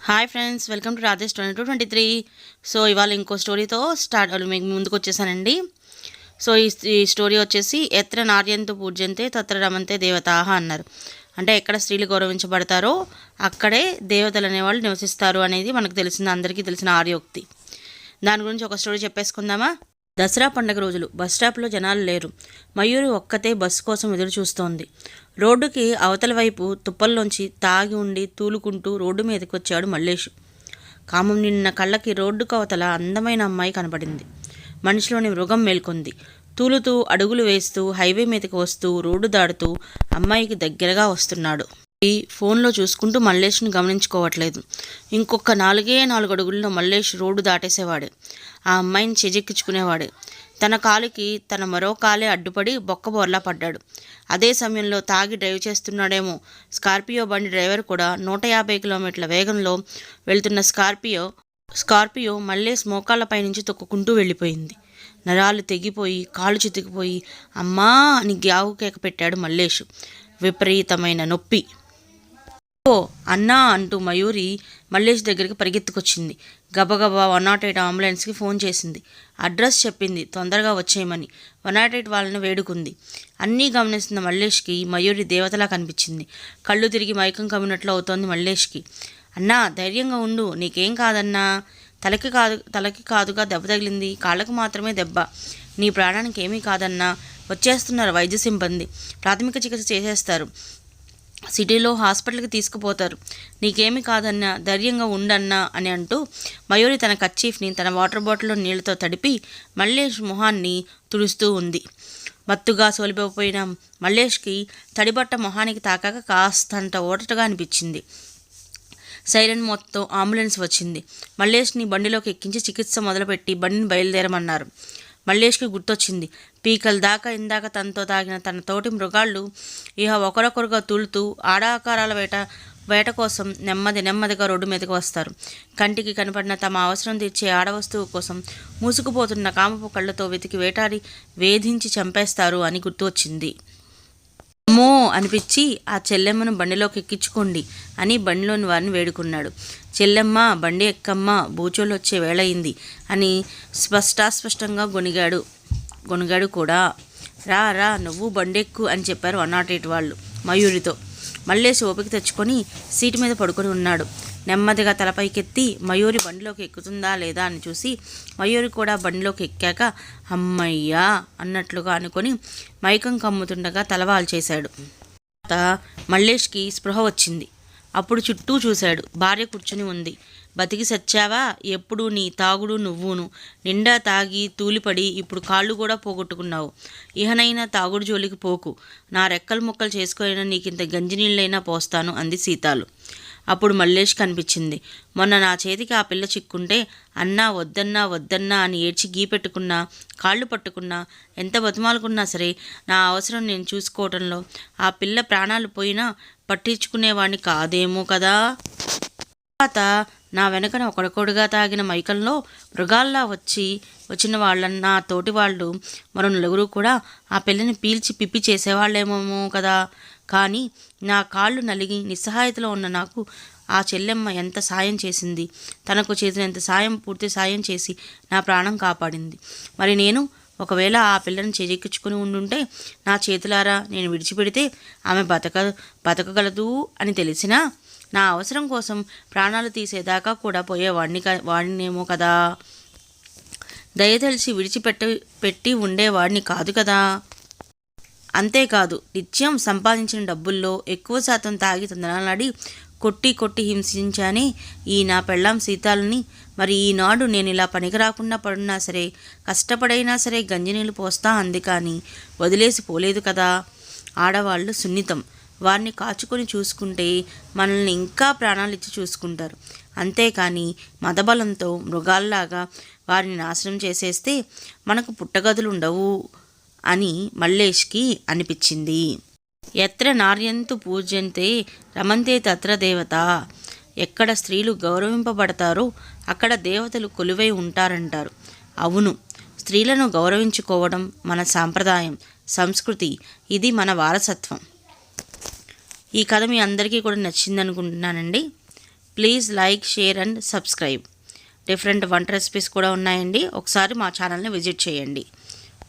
Hi friends, welcome to Radhesh 2223. So ఇవాళ ఇంకో స్టోరీతో మీకు ముందుకు వచ్చేసానండి. సో ఈ స్టోరీ వచ్చేసి ఎత్ర నార్యంతు పూజ్యంతే తత్ర రమంతే దేవతాహ అన్నారు. అంటే ఎక్కడ స్త్రీలు గౌరవించబడతారో అక్కడే దేవతలు అనేవాళ్ళు నివసిస్తారు అనేది మనకు అందరికీ తెలిసిన ఆర్యోక్తి. దాని గురించి ఒక స్టోరీ చెప్పేసుకుందామా. దసరా పండుగ రోజులు బస్ స్టాప్లో జనాలు లేరు. మయూరి ఒక్కతే బస్సు కోసం ఎదురు చూస్తోంది. రోడ్డుకి అవతల వైపు తుప్పల్లోంచి తాగి ఉండి తూలుకుంటూ రోడ్డు మీదకి వచ్చాడు మల్లేష్. కామం నిన్న కళ్ళకి రోడ్డుకు అవతల అందమైన అమ్మాయి కనపడింది. మనిషిలోని మృగం మేల్కొంది. తూలుతూ అడుగులు వేస్తూ హైవే మీదకి వస్తూ రోడ్డు దాడుతూ అమ్మాయికి దగ్గరగా వస్తున్నాడు. ఫోన్లో చూసుకుంటూ మల్లేష్ని గమనించుకోవట్లేదు. ఇంకొక 4 అడుగుల్లో మల్లేష్ రోడ్డు దాటేసేవాడే. ఆ అమ్మాయిని చెజెక్కించుకునేవాడే. తన కాలుకి తన మరో కాలే అడ్డుపడి బొక్కబోర్లా పడ్డాడు. అదే సమయంలో తాగి డ్రైవ్ చేస్తున్నాడేమో. స్కార్పియో బండి డ్రైవర్ కూడా 150 కిలోమీటర్ల వేగంలో వెళ్తున్న స్కార్పియో మల్లేష్ మోకాళ్ళపై నుంచి తొక్కుకుంటూ వెళ్ళిపోయింది. నరాలు తెగిపోయి కాళ్ళు చితికిపోయి అమ్మా అని గ్యావు కేక పెట్టాడు మల్లేష్. విపరీతమైన నొప్పి. ఓ అన్నా అంటూ మయూరి మల్లేష్ దగ్గరికి పరిగెత్తుకొచ్చింది. గబగబా 108 అంబులెన్స్కి ఫోన్ చేసింది. అడ్రస్ చెప్పింది తొందరగా వచ్చేయమని. 108 వాళ్ళని వేడుకుంది. అన్నీ గమనిస్తున్న మల్లేష్కి మయూరి దేవతలా కనిపించింది. కళ్ళు తిరిగి మైకం కమ్మినట్లు అవుతోంది మల్లేష్కి. అన్నా ధైర్యంగా ఉండు, నీకేం కాదన్నా. తలకి కాదుగా దెబ్బ తగిలింది, కాళ్ళకు మాత్రమే దెబ్బ. నీ ప్రాణానికి ఏమీ కాదన్నా. వచ్చేస్తున్నారు వైద్య సిబ్బంది, ప్రాథమిక చికిత్స చేసేస్తారు, సిటీలో హాస్పిటల్కి తీసుకుపోతారు. నీకేమీ కాదన్నా, ధైర్యంగా ఉండన్నా అని అంటూ మయూరి తన కర్చీఫ్ని తన వాటర్ బాటిల్లో నీళ్లతో తడిపి మల్లేష్ మొహాన్ని తుడుస్తూ ఉంది. మత్తుగా సోలిపోయిన మల్లేష్కి తడిబట్ట మొహానికి తాకాక కాస్తంత ఓటటగా అనిపించింది. సైరన్ మొత్తం అంబులెన్స్ వచ్చింది. మల్లేష్ని బండిలోకి ఎక్కించి చికిత్స మొదలుపెట్టి బండిని బయలుదేరమన్నారు. మల్లేష్కి గుర్తొచ్చింది. పీకల దాకా ఇందాక తనతో తాగిన తన తోటి మృగాళ్ళు ఇహ ఒకరొకరుగా తూలుతూ ఆడాకారాల వేట కోసం నెమ్మదిగా రోడ్డు మీదకి వస్తారు. కంటికి కనపడిన తమ అవసరం తీర్చే ఆడవస్తువు కోసం మూసుకుపోతున్న కామపు కళ్ళతో వెతికి వేటాడి వేధించి చంపేస్తారు అని గుర్తు వచ్చింది. అమ్మో అనిపించి ఆ చెల్లెమ్మను బండిలోకి ఎక్కించుకోండి అని బండిలోని వారిని వేడుకున్నాడు. చెల్లెమ్మ బండి ఎక్కమ్మ, బూచోళ్ళు వచ్చే వేళయింది అని స్పష్టంగా గొనిగాడు కూడా. రా నువ్వు బండెక్కు అని చెప్పారు 108 వాళ్ళు మయూరితో. మల్లేష్ ఓపిక తెచ్చుకొని సీటు మీద పడుకొని ఉన్నాడు. నెమ్మదిగా తలపైకెత్తి మయూరి బండిలోకి ఎక్కుతుందా లేదా అని చూసి మయూరి కూడా బండిలోకి ఎక్కాక అమ్మయ్యా అన్నట్లుగా అనుకొని మైకం కమ్ముతుండగా తలవాలు చేశాడు. తర్వాత మల్లేష్కి స్పృహ వచ్చింది. అప్పుడు చుట్టూ చూశాడు. భార్య కూర్చుని ఉంది. బతికి సచ్చావా? ఎప్పుడు నీ తాగుడు నువ్వును. నిండా తాగి తూలిపడి ఇప్పుడు కాళ్ళు కూడా పోగొట్టుకున్నావు. ఇహనైనా తాగుడు జోలికి పోకు. నా రెక్కలు ముక్కలు చేసుకునైనా నీకింత గంజినీళ్ళైనా పోస్తాను అంది సీతాలు. అప్పుడు మల్లేష్ కనిపించింది. మొన్న నా చేతికి ఆ పిల్ల చిక్కుంటే అన్నా వద్దన్నా అని ఏడ్చి గీపెట్టుకున్నా, కాళ్ళు పట్టుకున్నా, ఎంత బతిమాలుకున్నా సరే నా అవసరం నేను చూసుకోవటంలో ఆ పిల్ల ప్రాణాలు పోయినా పట్టించుకునేవాడిని కాదేమో కదా. తర్వాత నా వెనకన ఒకడొకడుగా తాగిన మైకంలో మృగాల్లా వచ్చిన నా తోటి వాళ్ళు మరో 4 కూడా ఆ పిల్లని పీల్చి పిప్పి చేసేవాళ్ళేమో కదా. కానీ నా కాళ్ళు నలిగి నిస్సహాయతలో ఉన్న నాకు ఆ చెల్లెమ్మ ఎంత సాయం చేసింది. తనకు చేసినంత పూర్తి సాయం చేసి నా ప్రాణం కాపాడింది. మరి నేను ఒకవేళ ఆ పిల్లని చేజెక్కించుకుని ఉండుంటే నా చేతులారా నేను విడిచిపెడితే ఆమె బతకగలదు అని తెలిసినా నా అవసరం కోసం ప్రాణాలు తీసేదాకా కూడా వాడినేమో కదా. దయతలిసి విడిచిపెట్టి ఉండేవాడిని కాదు కదా. అంతేకాదు నిత్యం సంపాదించిన డబ్బుల్లో ఎక్కువ శాతం తాగి తందనాలాడి కొట్టి హింసించానే ఈ నా పెళ్ళాం సీతాలని. మరి ఈనాడు నేను ఇలా పనికి రాకుండా పడున్నా సరే, కష్టపడైనా సరే గంజినీళ్ళు పోస్తా అంది, కానీ వదిలేసి పోలేదు కదా. ఆడవాళ్ళు సున్నితం. వారిని కాచుకొని చూసుకుంటే మనల్ని ఇంకా ప్రాణాలు ఇచ్చి చూసుకుంటారు. అంతేకాని మదబలంతో మృగాల్లాగా వారిని నాశనం చేసేస్తే మనకు పుట్టగదులుండవు అని మల్లేష్కి అనిపించింది. ఎత్ర నార్యంతు పూజ్యంతే రమంతే తత్ర దేవత. ఎక్కడ స్త్రీలు గౌరవింపబడతారో అక్కడ దేవతలు కొలువై ఉంటారంటారు. అవును, స్త్రీలను గౌరవించుకోవడం మన సాంప్రదాయం, సంస్కృతి. ఇది మన వారసత్వం. ఈ కథ మీ అందరికీ కూడా నచ్చింది అనుకుంటున్నానండి. Please like, share and subscribe. Different వంట రెసిపీస్ కూడా ఉన్నాయండి. ఒకసారి మా ఛానల్ని విజిట్ చేయండి.